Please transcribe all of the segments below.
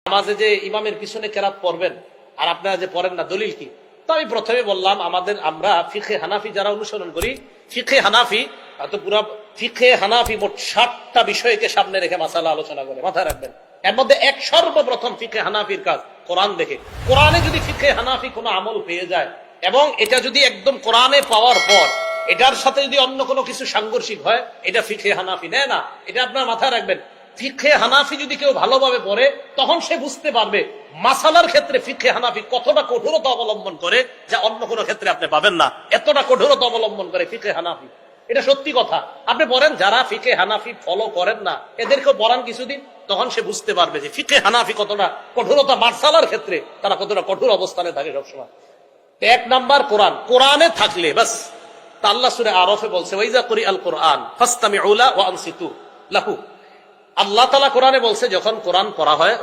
নামাজে যে ইমামের পিছনে কেরাত পড়বেন আর আপনারা যে পড়েন না, দলিল কি? তো আমি প্রথমে বললাম, আমরা ফিকহে হানাফি যারা অনুসরণ করি, ফিকহে হানাফি ফিকহে হানাফি মোট 60টা বিষয়কে সামনে রেখে মাসালা আলোচনা করে, মাথায় রাখবেন। এর মধ্যে সর্বপ্রথম ফিকহে হানাফির কাজ কোরআন দেখে। কোরআনে যদি ফিকহে হানাফি কোনো আমল পেয়ে যায় এবং এটা যদি একদম কোরআনে পাওয়ার পর এটার সাথে যদি অন্য কোনো কিছু সাংঘর্ষিক হয়, এটা ফিকহে হানাফি নেয় না। এটা আপনার মাথায় রাখবেন। ফিকহে হানাফি যদি কেউ ভালোভাবে পড়ে, তখন সে বুঝতে পারবে মাসালার ক্ষেত্রে ফিকহে হানাফি কতটা কঠোরতা অবলম্বন করে, যা অন্য কোনো ক্ষেত্রে আপনি পাবেন না। এতটা কঠোরতা অবলম্বন করে ফিকহে হানাফি, এটা সত্যি কথা। আপনি পড়েন, যারা ফিকহে হানাফি ফলো করেন না এদেরকেও পড়ান কিছুদিন, তখন সে বুঝতে পারবে যে ফিকহে হানাফি কতটা কঠোরতা, মাসালার ক্ষেত্রে তারা কতটা কঠোর অবস্থানে থাকে সবসময়। এক নাম্বার, কোরআনে থাকলে বাস। তা আল্লাহ সূরা আরাফে বলছে, ওয়াইজা কুরিআল কুরআন ফাসতামিউ লা ওয়া আনসিতু লাহু। আল্লাহ তাআলা কোরআনে বলছে, যখন কোরআন পড়া হয়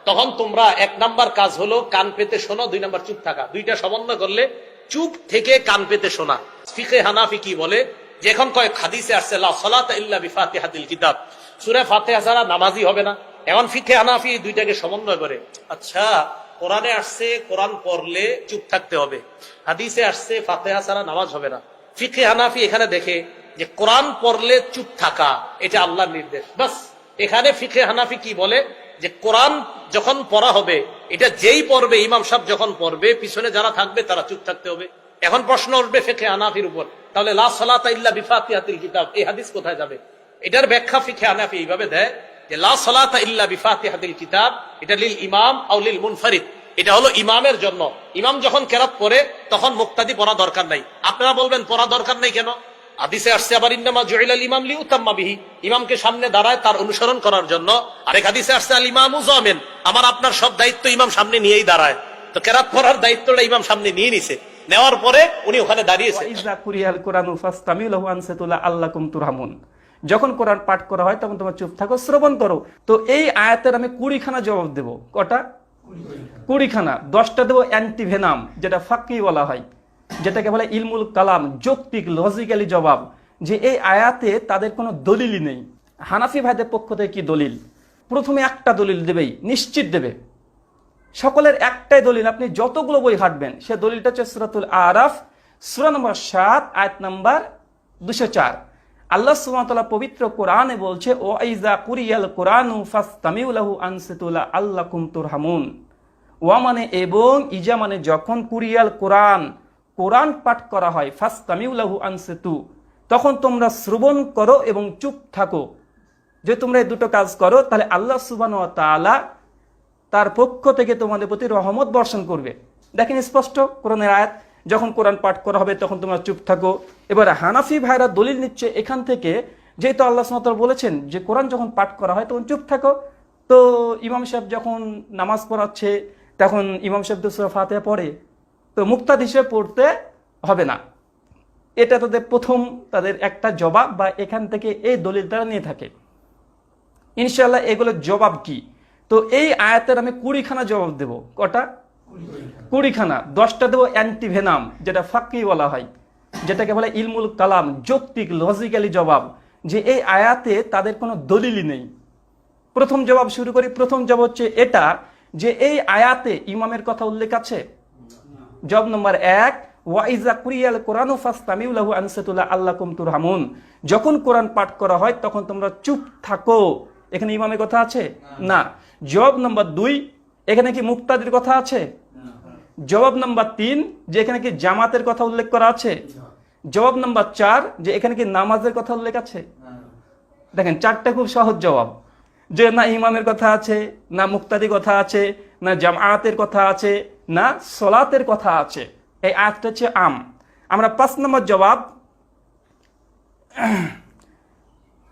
তখন তোমরা এক নাম্বার কাজ হলো কান পেতে শোনো, 2 নাম্বার চুপ থাকা। দুইটা সমন্বয় করলে চুপ থেকে কান পেতে শোনা। ফিকহে হানাফি কি বলে, যে এখন কয়েক হাদিসে আসছে লা সালাতা ইল্লা বিফাতিহাতিল কিতাব, সূরা ফাতিহা ছাড়া নামাজই হবে না। এখন ফিকহে হানাফি দুইটাকে সমন্বয় করে, আচ্ছা কোরআনে আসছে কোরআন পড়লে চুপ থাকতে হবে, হাদিসে আসছে ফাতিহা ছাড়া নামাজ হবে না। ফিকহে হানাফি এখানে দেখে যে কোরআন পড়লে চুপ থাকা এটা আল্লাহর নির্দেশ, বাস। এখানে ফিকহে হানাফি কি বলে, যে কোরআন যখন পড়া হবে, এটা যেই পড়বে, ইমাম সাহেব যখন পড়বে, পিছনে যারা থাকবে তারা চুপ থাকতে হবে। এখন প্রশ্ন উঠবে ফিকহে হানাফির উপর, তাহলে লা সালাতা ইল্লা বিফাতিহাতিল কিতাব এই হাদিস কোথায় যাবে? এটার ব্যাখ্যা ফিকহে হানাফি এইভাবে দেয় যে লা সালাতা ইল্লা বিফাতিহাতিল কিতাব এটা লিল ইমাম আও লিল মুনফারিদ, এটা হলো ইমামের জন্য। ইমাম যখন কেরাত পড়ে তখন মুক্তাদি পড়া দরকার নাই। আপনারা বলবেন পড়া দরকার নাই কেন? হাদিসে আসছে আবার ইন্নামা জুইলাল ইমাম লিউতাম্মা বিহি, ইমামকে সামনে দাঁড়ায় তার অনুসরণ করার জন্য। আরেক হাদিসে আসছে আল ইমামু যামিন, আমার আপনার সব দায়িত্ব ইমাম সামনে নিয়েই দাঁড়ায়। তো কেরাত পড়ার দায়িত্বটা ইমাম সামনে নিয়ে নিছে, নেওয়ার পরে উনি ওখানে দাঁড়িয়েছে। ইযা কুরিয়াল কুরআনু ফাসতামিউ লাহু আনসিতু লাআল্লাকুম তুরহামুন, যখন কোরআন পাঠ করা হয় তখন তোমরা চুপ থাকো, শ্রবণ করো। তো এই আয়াতের আমি 20খানা জবাব দেব। কটা? 20খানা। 10টা দেবো অ্যান্টিভেনাম, যেটা ফাকি বলা হয়, যেটাকে বলে ইলমুল কালাম, যৌক্তিক লজিক্যালি জবাব, যে এই আয়াতে তাদের কোনো দলিলই নেই। হানাফি ভাইদের পক্ষ থেকে কি দলিল? প্রথমে একটা দলিল দেবেই, নিশ্চিত দেবে। সকলের একটাই দলিল, আপনি যতগুলো বই ঘাটবেন, সে দলিলটা হচ্ছে সূরাতুল আরাফ, সূরা নম্বর 7, আয়াত নাম্বার 204। আল্লাহ সুবহানাহু ওয়া তাআলা পবিত্র কোরআনে বলছে, ওয়াইজা কুরিয়াল কুরআনু ফাসতামিউ লাহু আনসিতু লাআল্লাকুম তুরহামুন। ওয়া মানে এবং, ইজা মানে যখন, কুরিয়াল কোরআন, কোরআন পাঠ করা হয়, ফাসতামিউ লাহু আনসিতু তখন তোমরা শ্রবণ করো এবং চুপ থাকো। যে তোমরা এই দুটো কাজ করো, তাহলে আল্লাহ সুবহানাহু ওয়া তাআলা তার পক্ষ থেকে তোমাদের প্রতি রহমত বর্ষণ করবে। দেখেন স্পষ্ট কোরআনের আয়াত, যখন কোরআন পাঠ করা হবে তখন তোমরা চুপ থাকো। এবার হানাফি ভাইরা দলিল নিচ্ছে এখান থেকে, যেহেতু আল্লাহ সুবহানাহু ওয়া তাআলা বলেছেন যে কোরআন যখন পাঠ করা হয় তখন চুপ থাকো। তো ইমাম সাহেব যখন নামাজ পড়াচ্ছে তখন ইমাম সাহেব তো সূরা ফাতিহা পড়ে, তো মুক্তাদি হিসেবে পড়তে হবে না। এটা তাদের একটা জবাব, বা এখান থেকে এই দলিল তারা নিয়ে থাকে। ইনশাআল্লাহ এগুলোর জবাব কি? তো এই আয়াতের আমি 20খানা জবাব দেব। কটা? 20খানা। 10টা দেবো অ্যান্টিভেনাম, যেটা ফাকি বলা হয়, যেটাকে বলে ইলমুল কালাম, যৌক্তিক লজিক্যালি জবাব, যে এই আয়াতে তাদের কোনো দলিলই নেই। প্রথম জবাব শুরু করি। প্রথম জবাব হচ্ছে এটা, যে এই আয়াতে ইমামের কথা উল্লেখ আছে। জবাব নম্বর 1, ওয়াইজা কুরিয়াল কুরআনু ফাসতামিউ লাহু আনসিতু লাআল্লাকুম তুরহামুন, যখন কোরআন পাঠ করা হয় তখন তোমরা চুপ থাকো। এখানে ইমামের কথা আছে না। জবাব নম্বর 2, এখানে কি মুক্তাদির কথা আছে? জবাব নম্বর 3, যে এখানে কি জামাতের কথা উল্লেখ করা আছে? জবাব নম্বর 4, যে এখানে কি নামাজের কথা উল্লেখ আছে? দেখেন 4টা খুব সহজ জবাব, যে না ইমামের কথা আছে, না মুক্তাদি কথা আছে, না জামাতের কথা আছে, না সলাতের কথা আছে। এই আয়াতটা হচ্ছে আম। আমরা 5 নম্বর জবাব,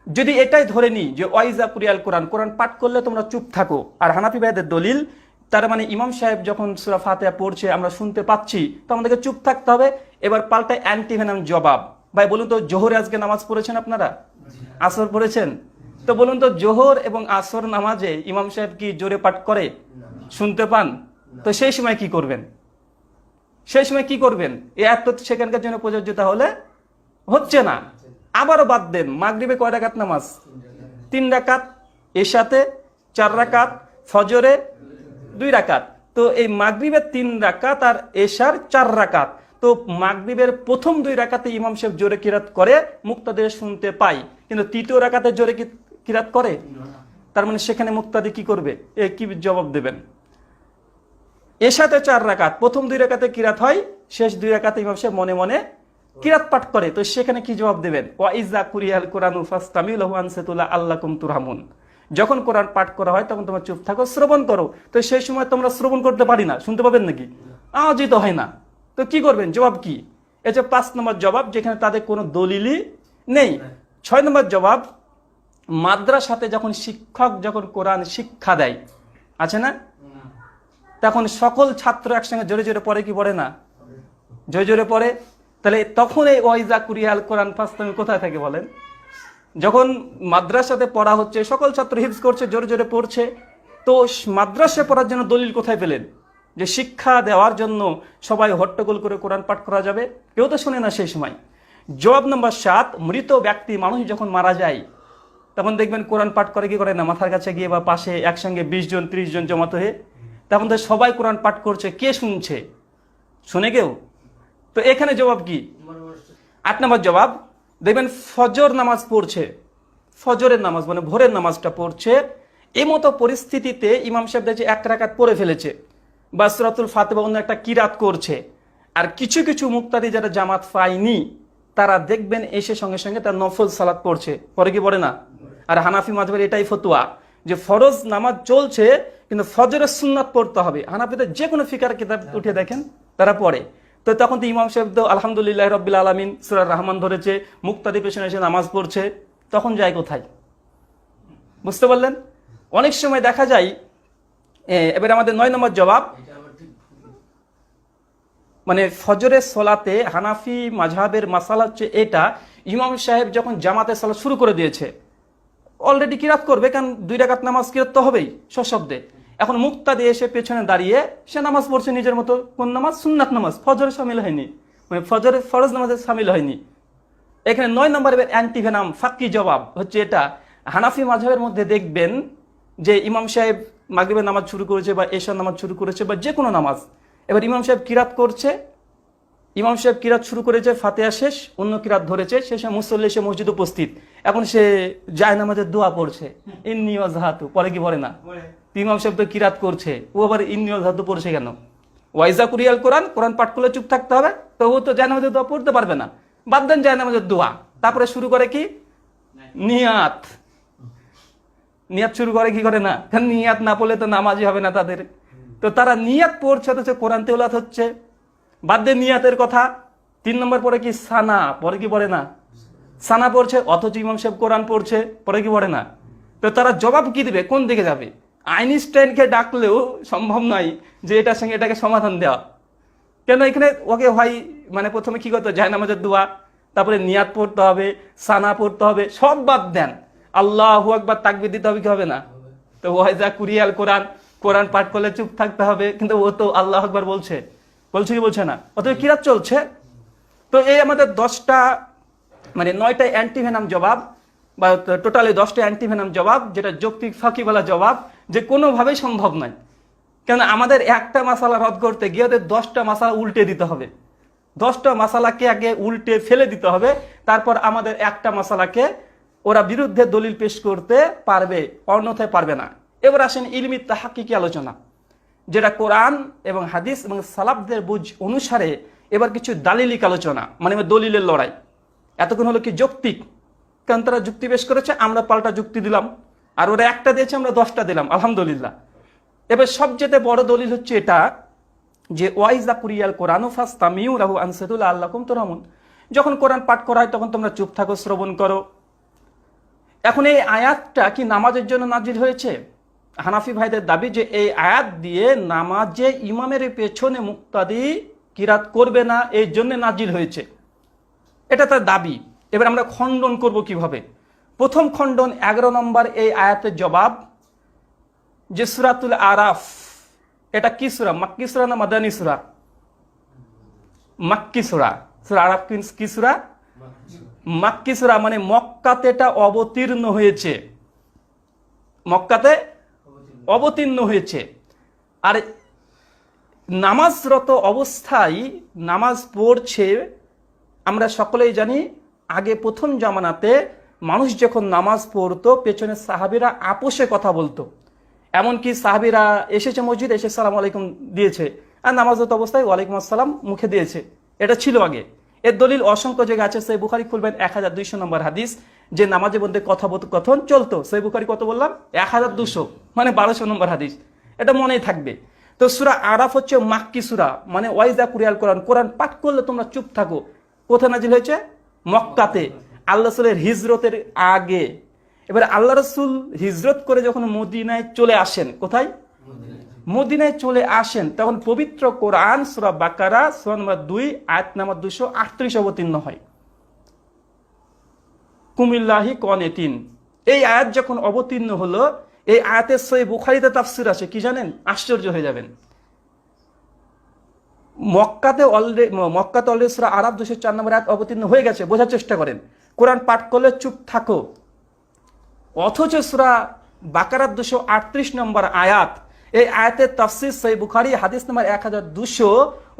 যদি এটাই ধরে নিই যে ওয়াইজা কুরিয়াল কোরআন, কোরআন পাঠ করলে তোমরা চুপ থাকো, আর হানাফি ভাইদের দলিল, তার মানে ইমাম সাহেব যখন সূরা ফাতিহা পড়ছে আমরা শুনতে পাচ্ছি, তো আমাদেরকে চুপ থাকতে হবে। এবার পাল্টা অ্যান্টিভেনাম জবাব। ভাই বলুন তো, জোহরে আজকে নামাজ পড়েছেন আপনারা? আসর পড়েছেন? তো বলুন তো, জোহর এবং আসর নামাজে ইমাম সাহেব কি জোরে পাঠ করে? শুনতে পান? তো সেই সময় কি করবেন? সেই সময় কি করবেন? এই আয়াত তো সেখানকার জন্য প্রযোজ্য তাহলে হচ্ছে না। আবারও বাদ দেন, মাগরিবে কয় রাকাত নামাজ? 3 রাকাত, এশাতে 4 রাকাত, ফজরে 2 রাকাত। তো এই মাগরিবের 3 রাকাত আর এশার 4 রাকাত। তো মাগরিবের প্রথম 2 রাকাতে ইমাম সাহেব জোরে কিরাত করে, মুক্তাদির শুনতে পাই, কিন্তু তৃতীয় রাকাতে জোরে কিরাত করে। তার মানে সেখানে মুক্তাদি কি করবে? কি জবাব দেবেন? এশাতে 4 রাকাত, প্রথম 2 রাকাতে কিরাত হয়, শেষ 2 রাকাতে ইমাম সাহেব মনে মনে কিরাত পাঠ করে। তো সেখানে কি জবাব দেবেন? ওয়া ইযা কুরিয়াল কুরআনু ফাসতামিউ লাহু আনসিতু লাআল্লাকুম তুরহামুন। যখন কোরআন পাঠ করা হয় তখন তোমরা চুপ থাকো, শ্রবণ করো। তো সেই সময় তোমরা শ্রবণ করতে পারি না, শুনতে পাবেন নাকি? আওয়াজই তো হয় না। তো কি করবেন? জবাব কি? এই যে 5 নম্বর জবাব, যেখানে তাদের কোনো দলিলই নেই। 6 নম্বর জবাব, মাদ্রাসাতে যখন শিক্ষক যখন কোরআন শিক্ষা দেয়, আছে না, তখন সকল ছাত্র একসঙ্গে জোরে জোরে পড়ে কি পড়ে না? জোরে জোরে পড়ে। তাহলে তখন এই ওয়াইজা কুরিয়াল কোরআন ফাসতামি কোথায় থাকে বলেন? যখন মাদ্রাসাতে পড়া হচ্ছে, সকল ছাত্র হিফজ করছে, জোরে জোরে পড়ছে, তো মাদ্রাসায় পড়ার জন্য দলিল কোথায় পেলেন যে শিক্ষা দেওয়ার জন্য সবাই হট্টগোল করে কোরআন পাঠ করা যাবে? কেউ তো শোনে না সেই সময়। জবাব নম্বর 7, মৃত ব্যক্তি মানুষ যখন মারা যায় তখন দেখবেন কোরআন পাঠ করে কি করে না, মাথার কাছে গিয়ে বা পাশে একসঙ্গে 20 জন 30 জন জমাত হয়ে, তখন তো সবাই কোরআন পাঠ করছে, কে শুনছে? শুনে কেউ? তো এখানে জবাব কি? 8 নম্বর জবাব, দেখবেন ফজর নামাজ পড়ছে, ফজরের নামাজ মানে ভোরের নামাজটা পড়ছে, এই মতো পরিস্থিতিতে ইমাম সাহেব দেখছে 1 রাকাত পড়ে ফেলেছে বা সূরাতুল ফাতিহা অন্য একটা কিরাত করছে, আর কিছু কিছু মুক্তাদি যারা জামাত পায়নি তারা দেখবেন এসে সঙ্গে সঙ্গে তার নফল সালাত পড়ছে, পরে কি পড়ে না? আর হানাফি মাযহাবের এটাই ফতোয়া যে ফরজ নামাজ চলছে কিন্তু ফজরের সুন্নাত পড়তে হবে। হানাফিদের যে কোনো ফিকার কিতাব উঠে দেখেন তারা পড়ে। তো তখন তো ইমাম সাহেব তো আলহামদুলিল্লাহ রাব্বিল আলামিন সূরা রহমান ধরেছে, মুক্তাদি পেছনে এসে নামাজ পড়ছে, তখন যায় কোথায়? বুঝতে পারলেন? অনেক সময় দেখা যায়। এবার আমাদের 9 নম্বর জবাব, মানে ফজরের সলাতে হানাফি মাযহাবের মাসালা হচ্ছে এটা, ইমাম সাহেব যখন জামাতে সালাত শুরু করে দিয়েছে, অলরেডি কিরাত করবে, কারণ 2 রাকাত নামাজ কিরাত তো হবেই সশব্দে। এখন মুক্তাদি এসে পেছনে দাঁড়িয়ে সে নামাজ পড়ছে নিজের মতো। কোন নামাজ? সুন্নাত নামাজ, ফজরে শামিল হয়নি, মানে ফজরের ফরজ নামাজে শামিল হয়নি। এখানে 9 নম্বরের অ্যান্টিভেনাম ফাঁকি জবাব হচ্ছে এটা। হানাফি মাযহাবের মধ্যে দেখবেন যে ইমাম সাহেব মাগরিবের নামাজ শুরু করেছে বা এশার নামাজ শুরু করেছে বা যে কোনো নামাজ, এবার ইমাম সাহেব কিরাত করছে, ইমাম সাহেব কিরাত শুরু করেছে, ফাতিহা শেষ, অন্য কিরাত ধরেছে, শেষে মুসল্লি এসে মসজিদ উপস্থিত, এখন সে যায় নামাজের দোয়া পড়ছে, ইন্নী ওয়াজহাতু, পরে কি পড়ে না? ইমাম সাহেব তো কিরাত করছে, ও আবার ইন্নী ওয়াজহাতু পড়ছে কেন? ওয়াইজা কুরিয়াল কোরআন, কোরআন পাঠ করলে চুপ থাকতে হবে, তো ও তো যায় নামাজের দোয়া পড়তে পারবে না, বাদ দেন যায় নামাজের দোয়া। তারপরে শুরু করে কি? নিয়াত। নিয়াত শুরু করে কি করে না? কারণ নিয়াত না পড়লে তো নামাজই হবে না তাদের। তো তারা নিয়াত পড়ছে, তো কোরআন তেলাওয়াত হচ্ছে, বাদ দিয়ে নিয়াতের কথা। 3 নম্বর পরে কি? সানা, পরে কি পড়ে না? সানা পড়ছে, অথচ ইমাম সাহেব কোরআন পড়ছে, পরে কি পড়ে না? তো তারা জবাব কি দিবে? কোন দিকে যাবে? আইনস্টাইনকে ডাকলেও সম্ভব নয় যে এটার সঙ্গে এটাকে সমাধান দেওয়া। কেন? এখানে ওকে হয় মানে প্রথমে কি করতে? জায়নামাজের দোয়া, তারপরে নিয়াত পড়তে হবে, সানা পড়তে হবে, সব বাদ দেন, আল্লাহু আকবার তাকবীর দিতে হবে কি হবে না? তো ওয়াইজা কুরিয়াল কোরআন, কোরআন পাঠ করলে চুপ থাকতে হবে, কিন্তু ও তো আল্লাহু আকবার বলছে, বলছে কি বলছে না? অতএব কিরাত চলছে। তো এই আমাদের 10টা মানে 9টা অ্যান্টিভেনাম জবাব, বা টোটালি 10টা অ্যান্টিভেনাম জবাব, যেটা যৌক্তিক ফাঁকিওয়ালা জবাব, যে কোনোভাবেই সম্ভব নয়। কেন? আমাদের একটা মাসালা রদ করতে গিয়ে ওদের 10টা মাসালা উল্টে দিতে হবে, 10টা মাসালাকে আগে উল্টে ফেলে দিতে হবে, তারপর আমাদের একটা মাসালাকে ওরা বিরুদ্ধে দলিল পেশ করতে পারবে, অন্যথায় পারবে না। এবার আসেন ইলমি তাহাক্কুকি আলোচনা, যেটা কোরআন এবং হাদিস এবং সালাফদের বুঝ অনুসারে এবার কিছু দালিলিক আলোচনা, মানে দলিলের লড়াই। এতক্ষণ হলো কি যৌক্তিক, কারণ তারা যুক্তি পেশ করেছে, আমরা পাল্টা যুক্তি দিলাম, আর ওরা একটা দিয়েছে, আমরা 10টা দিলাম, আলহামদুলিল্লাহ। এবার সবচেয়ে বড় দলিল হচ্ছে এটা যে ওয়াইজা কুরিয়াল কোরআনু ফাসতামিউ লাহু আনসিতু লাআল্লাকুম তুরহামুন, যখন কোরআন পাঠ করা হয় তখন তোমরা চুপ থাকো, শ্রবণ করো। এখন এই আয়াতটা কি নামাজের জন্য নাজিল হয়েছে? হানাফি ভাইদের দাবি যে এই আয়াত দিয়ে নামাজে ইমামের পেছনে মুক্তাদি কিরাত করবে না, এই জন্য নাজিল হয়েছে, এটা তার দাবি। এবার আমরা খণ্ডন করব কিভাবে? প্রথম খণ্ডন 11 নম্বর এই আয়াতের জবাব, যে সূরাতুল আরাফ, এটা কি সূরা? মাক্কি সূরা না মাদানী সূরা? মাক্কি সূরা। সূরা আরাফ কি সূরা? মাক্কি সূরা, মানে মক্কাতে এটা অবতীর্ণ হয়েছে, মক্কাতে অবতীর্ণ হয়েছে। আর নামাজরত অবস্থায় নামাজ পড়ছে, আমরা সকলেই জানি আগে প্রথম জামানাতে মানুষ যখন নামাজ পড়তো পেছনে সাহাবীরা আপোষে কথা বলতো। এমনকি সাহাবীরা এসেছে মসজিদ, এসে সালাম আলাইকুম দিয়েছে, আর নামাজরত অবস্থায় ওয়ালাইকুম আসসালাম মুখে দিয়েছে। এটা ছিল আগে। এর দলিল অসংখ্য জায়গা আছে। সেই বুখারী খুলবেন 1200 নম্বর হাদিস, যে নামাজের মধ্যে কথোপকথন চলতো। সেই বুখারী কত বললাম? 1200, মানে 1200 নম্বর হাদিস। এটা মনেই থাকবে। তো সূরা আরাফ হচ্ছে মাক্কি সূরা, মানে ওয়াইজা কুরিয়াল কোরআন, কোরআন পাঠ করলে তোমরা চুপ থাকো। কোথায় নাজিল হয়েছে? মক্কাতে, আল্লাহ রাসূলের হিজরতের আগে। এবার আল্লাহ রাসূল হিজরত করে যখন মদিনায় চলে আসেন, কোথায়? মদিনায় চলে আসেন, তখন পবিত্র কোরআন সূরা বাকারা সূরা নম্বর 2 আয়াত নম্বর 238 অবতীর্ণ হয়। কুমিল্লাহি কনেতিন, এই আয়াত যখন অবতীর্ণ হলো, এই আয়াতের সহিহ বুখারীতে তাফসীর আছে, কি জানেন? আশ্চর্য হয়ে যাবেন। মক্কাতে অলরেডি সূরা আরাফ 204 নম্বর আয়াত অবতীর্ণ হয়ে গেছে, বোঝার চেষ্টা করেন। কোরআন পাঠ করলে চুপ থাকো। অথচ সূরা বাকারার 238 নম্বর আয়াত, এই আয়াতের তাফসীর সহিহ বুখারী হাদিস নাম্বার 1200,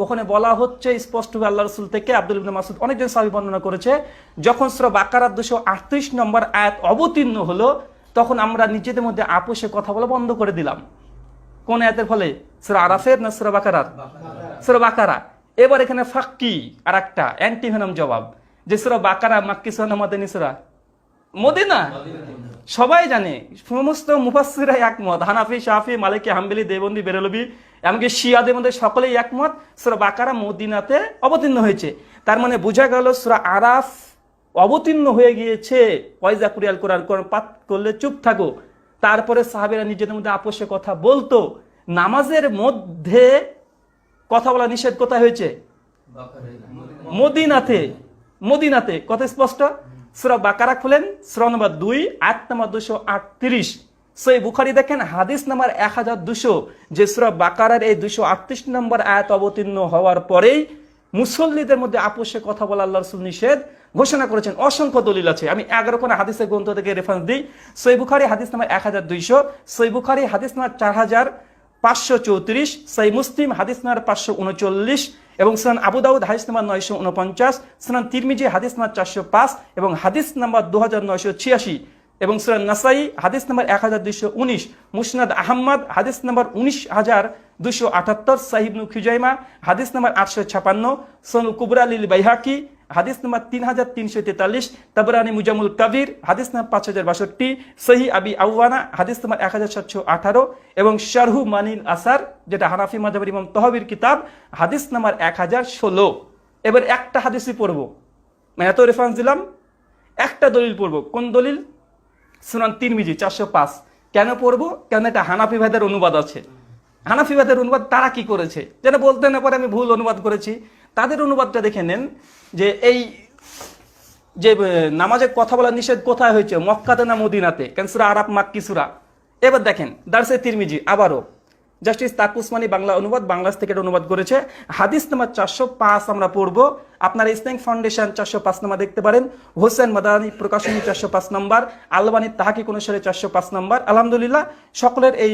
ওখানে বলা হচ্ছে স্পষ্টভাবে আল্লাহ রাসূল থেকে, আব্দুল ইবনে মাসউদ অনেকজন সাহাবী বর্ণনা করেছে, যখন সূরা বাকারার 238 নম্বর আয়াত অবতীর্ণ হলো, তখন আমরা নিজেদের মধ্যে আপোষে কথা বলা বন্ধ করে দিলাম। কোন আয়াতের ফলে? সূরা আরাফের না সূরা বাকারার? সূরা বাকারা। এবার এখানে ফাক্কি আর একটা অ্যান্টিভেনম জবাব, যে সূরা বাকারা মাক্কি সূরা না মাদানী সূরা? মদিনা। সবাই জানে, সমস্ত মুফাসসিররা একমত, হানাফি, শাফি, মালিকি, হাম্বলি, দেওবন্দি, বেরেলভি, এমনকি শিয়াদের মধ্যে সকলেই একমত, সূরা বাকারা মদিনাতে অবতীর্ণ হয়েছে। তার মানে বোঝা গেল সূরা আরাফ অবতীর্ণ হয়ে গিয়েছে। ওয়াইজা কুরিয়াল কোরআন, কোরআন পাঠ করলে চুপ থাকো। তারপরে সাহাবীরা নিজেদের মধ্যে আপোষে কথা বলতো। নামাজের মধ্যে কথা বলা নিষেধ কোথায় হয়েছে? মদিনাতে। মদিনাতে কথা স্পষ্ট। সূরা বাকারা খুলেন, সূরা নম্বর 2 আয়াত নম্বর 238। সহিহ বুখারী দেখেন হাদিস নাম্বার 1200, যে সূরা বাকারার এই 238 নম্বর আয়াত অবতীর্ণ হওয়ার পরেই মুসল্লিদের মধ্যে আপোষে কথা বলা আল্লাহ রাসূল নিষেধ ঘোষণা করেছেন। অসংখ্য দলিল আছে, আমি 11 খানা হাদিসের গ্রন্থ থেকে রেফারেন্স দিই। সহিহ বুখারী হাদিস নাম্বার 1200, সহিহ বুখারী হাদিস নাম্বার 4534, সহিহ মুসলিম হাদিস নাম্বার 539, এবং সুনান আবু দাউদ হাদিস নাম্বার 949, সুনান তিরমিজি হাদিস নাম্বার 405 এবং হাদিস নাম্বার 2986, এবং সুনান নাসাই হাদিস নাম্বার 1219, মুসনাদ আহমদ হাদিস নাম্বার 19278, সহিহ ইবনে খুজাইমা হাদিস নাম্বার 856, সুনান কুবরা লিল বাইহাকি হাদিস নাম্বার 3343, তাবরানী মুজামুল কাবির হাদিস নাম্বার 5062, সহিহ আবি আওয়ানা হাদিস নাম্বার 1718 এবং শারহু মানিল আসার, যেটা হানাফি মাযহাবের ইমাম তাহাবির কিতাব, হাদিস নাম্বার 1016। এবার একটা হাদিসই পড়ব, মানে এত রেফারেন্স দিলাম, একটা দলিল পড়ব। কোন দলিল? সুনান তিরমিজি 405। কেন পড়ব? কেন এটা হানাফি ভাইদের অনুবাদ আছে। হানাফি ভাইদের অনুবাদ তারা কি করেছে যেন বলতে না পারে আমি ভুল অনুবাদ করেছি। তাদের অনুবাদটা দেখে নেন, যে এই যে নামাজে কথা বলা নিষেধ কোথায় হয়েছে, মক্কাতে না মদিনাতে? কেন সূরা আরাফ মাক্কি সূরা। এবার দেখেন দারসে তিরমিজি, আবারও জাস্টিস তাকি উসমানী বাংলা অনুবাদ, বাংলাদেশ থেকে অনুবাদ করেছে। হাদিস নাম্বার 405 আমরা পড়ব। আপনার ইসলামিক ফাউন্ডেশন 405 নম্বর দেখতে পারেন, হোসেন মাদানী প্রকাশনী 405 নম্বর, আলবানী তাহকিক অনুসারে 405 নম্বর। আলহামদুলিল্লাহ সকলের এই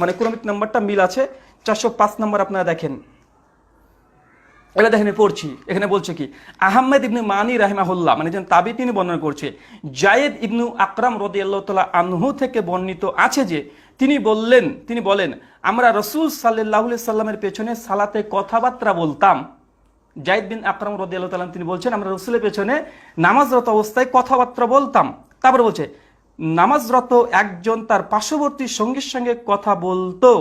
মানে ক্রমিক নাম্বারটা মিল আছে। 405 নম্বর আপনারা দেখেন। এবার দেখেন পড়ছি, এখানে বলছে কি, আহমেদ ইবনে মানি রাহিমাহুল্লাহ, মানে যেন তাবি, তিনি বর্ণনা করছে, জায়েদ ইবনু আকরাম রাদিয়াল্লাহু তাআলা আনহু থেকে বর্ণিত আছে যে তিনি বলেন আমরা রাসূল সাল্লাল্লাহু আলাইহি সাল্লামের পেছনে সালাতে কথাবার্তা বলতাম। জায়েদ বিন আকরাম রাদিয়াল্লাহু তাআলা তিনি বলছেন আমরা রাসূলের পেছনে নামাজরত অবস্থায় কথাবার্তা বলতাম। তারপরে বলছে নামাজরত একজন তার পার্শ্ববর্তী সঙ্গীর সঙ্গে কথা বলতো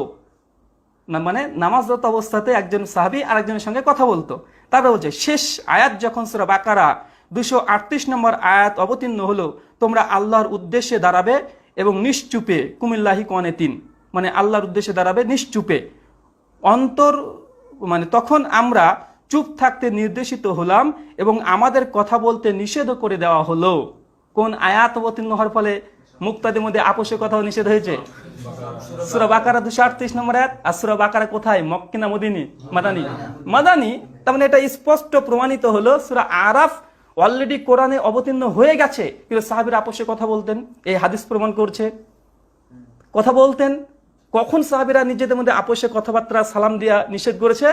না, মানে নামাজরত অবস্থাতে একজন সাহাবী আরেকজনের সঙ্গে কথা বলতো। তারপরে বলছে শেষ আয়াত যখন সূরা বাকারা 238 নম্বর আয়াত অবতীর্ণ হলো, তোমরা আল্লাহর উদ্দেশ্যে দাঁড়াবে এবং নিশ্চুপে, কুমিল্লাহি কনেতিন, মানে আল্লাহর উদ্দেশ্যে দাঁড়াবে নিশ্চুপে, মানে তখন আমরা চুপ থাকতে নির্দেশিত হলাম এবং আমাদের কথা বলতে নিষেধ করে দেওয়া হলো। কোন আয়াত অবতীর্ণ হওয়ার ফলে মুক্তাদের মধ্যে আপোষে কথাও নিষেধ হয়েছে? সূরা বাকারা 238 নম্বর আয়াত। আর সূরা বাকারা কোথায়, মক্কি না মদিনী? মাদানী। মাদানী। তার মানে এটা স্পষ্ট প্রমাণিত হলো সূরা আরাফ অলরেডি কোরআনে অবতীর্ণ হয়ে গেছে, কিন্তু সাহাবীরা আপোষে কথা বলতেন। এই হাদিস প্রমাণ করছে কথা বলতেন। কখন সাহাবীরা নিজেদের মধ্যে আপোষে কথাবার্তা সালাম দিয়া নিষেধ করেছে?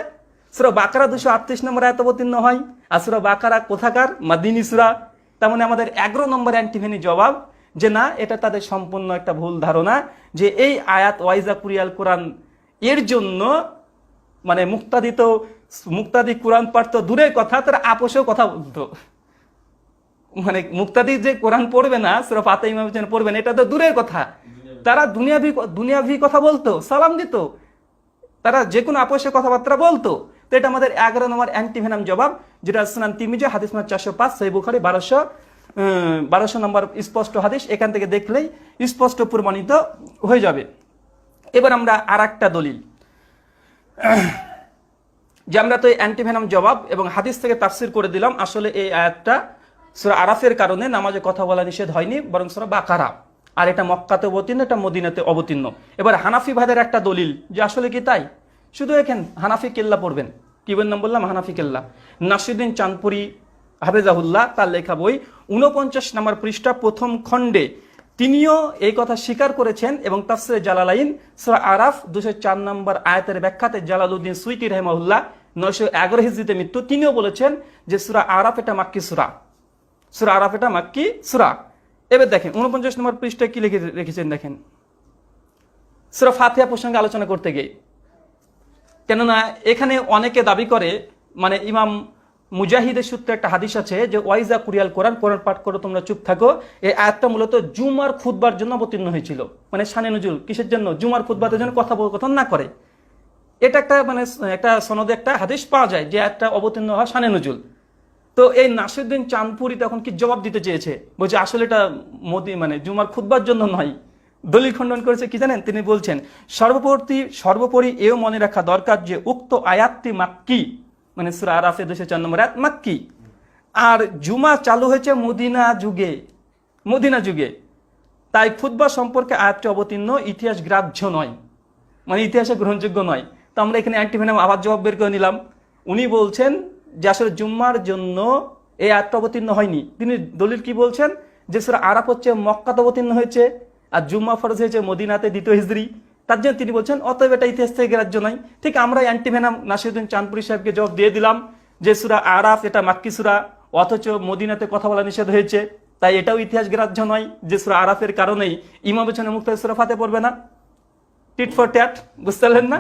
সূরা বাকারা 238 নম্বর আয়াত অবতীর্ণ হয়। আর সূরা বাকারা কোথাকার? মাদিনী সূরা। তার মানে আমাদের 11 নম্বর অ্যান্টিভেনি জবাব যে না, এটা তাদের সম্পূর্ণ একটা ভুল ধারণা যে এই আয়াত ওয়াইজা কুরিয়াল কোরআন এর জন্য মানে মুক্তাদি কোরআন পাঠ তো দূরের কথা, তারা আপোষেও কথা বলতো। মানে মুক্তাদি যে কোরআন পড়বে না, সূরা ফাতিহা ইমাম পড়বে না, এটা তো দূরের কথা, তারা দুনিয়াভি কথা বলতো, সালাম দিত, তারা যে কোনো আপোষে কথাবার্তা বলতো। তো এটা আমাদের 11 নম্বর অ্যান্টিভেনাম জবাব, যেটা সুনান তিরমিজি হাদিস নম্বর 405, সহিহ বুখারী 1200 নম্বর স্পষ্ট হাদিস। এখান থেকে দেখলেই স্পষ্ট প্রমাণিত হয়ে যাবে। এবার আমরা আর একটা দলিল, যে আমরা তো অ্যান্টিভেনাম জবাব এবং হাদিস থেকে তাফসির করে দিলাম। আসলে এই আয়াতটা সূরা আরাফের কারণে নামাজে কথা বলা নিষেধ হয়নি, বরং সূরা বাকারা। আর এটা মক্কাতে অবতীর্ণ, এটা মদিনাতে অবতীর্ণ। এবার হানাফি ভাইদের একটা দলিল যে আসলে কি তাই, শুধু এখানে হানাফি কেল্লা পড়বেন। কি নাম বললাম? হানাফি কেল্লা। নাসিরুদ্দিন চাঁদপুরি হাফেজাহুল্লাহ তার লেখা বই 49 নম্বর পৃষ্ঠা প্রথম খণ্ডে তিনিও এই কথা স্বীকার করেছেন। এবং তাফসিরে জালালাইন সূরা আরাফ 204 নম্বর আয়াতের ব্যাখ্যাতে জালালউদ্দিন সুয়ুতী রাহিমাহুল্লাহ 911 হিজরিতে মৃত্যু, তিনিও বলেছেন যে সূরা আরাফ এটা মাক্কি সূরা, সূরা আরাফ এটা মাক্কি সূরা। এবার দেখেন 49 নম্বর পৃষ্ঠায় কি লিখে রেখেছেন, দেখেন সূরা ফাতিহা প্রসঙ্গে আলোচনা করতে গিয়ে। কেননা এখানে অনেকে দাবি করে, মানে ইমাম মুজাহিদের সূত্রে একটা হাদিস আছে যে ওয়াইজা কুরিয়াল কোরআন, কোরআন পাঠ করো তোমরা চুপ থাকো। এই আয়াতটা মূলত জুমার খুতবার জন্য অবতীর্ণ হয়েছিল। মানে শানে নুজুল কিসের জন্য? জুমার খুতবাতের জন্য কথোপকথন না করে। এটা একটা মানে একটা সনদে একটা হাদিস পাওয়া যায় যে আয়াতটা অবতীর্ণ হয় শানে নুজুল। তো এই নাসিরুদ্দিন চাঁদপুরি তখন কি জবাব দিতে চেয়েছে, বলছে আসলে এটা মানে জুমার খুতবার জন্য নয়। দলিল খণ্ডন করেছে কি জানেন? তিনি বলছেন সর্বোপরি এও মনে রাখা দরকার যে উক্ত আয়াতটি মাক্কি, মানে সূরা আরাফে 204 নম্বর আয়াত মাক্কি। আর জুমা চালু হয়েছে মদিনা যুগে, তাই খুতবা সম্পর্কে আয়াতটি অবতীর্ণ, ইতিহাস গ্রাহ্য নয়, মানে ইতিহাসে গ্রহণযোগ্য নয়। তো আমরা এখানে অ্যান্টিভেনাম আবার জবাব বের করে নিলাম। উনি বলছেন যে আসলে জুম্মার জন্য এই আয়াতটা অবতীর্ণ হয়নি। তিনি দলিল কি বলছেন যে সূরা আরাফ হচ্ছে মক্কাতে অবতীর্ণ হয়েছে, আর জুম্মা ফরজ হয়েছে মদিনাতে 2য় হিজরি। তার জন্য তিনি বলছেন অতএব এটা ইতিহাস থেকে গ্রাহ্য নয়। ঠিক আমরা অ্যান্টিভেনাম নাসিরুদ্দিন চাঁদপুরি সাহেবকে জবাব দিয়ে দিলাম যে সূরা আরাফ এটা মাক্কি সূরা, অথচ মদিনাতে কথা বলা নিষেধ হয়েছে, তাই এটাও ইতিহাস গ্রাহ্য নয় যে সূরা আরাফের কারণেই ইমাম পেছনে মুক্তাদি সূরা ফাতিহা পড়বে না। টিট ফর ট্যাট, বুঝতে পারলেন না?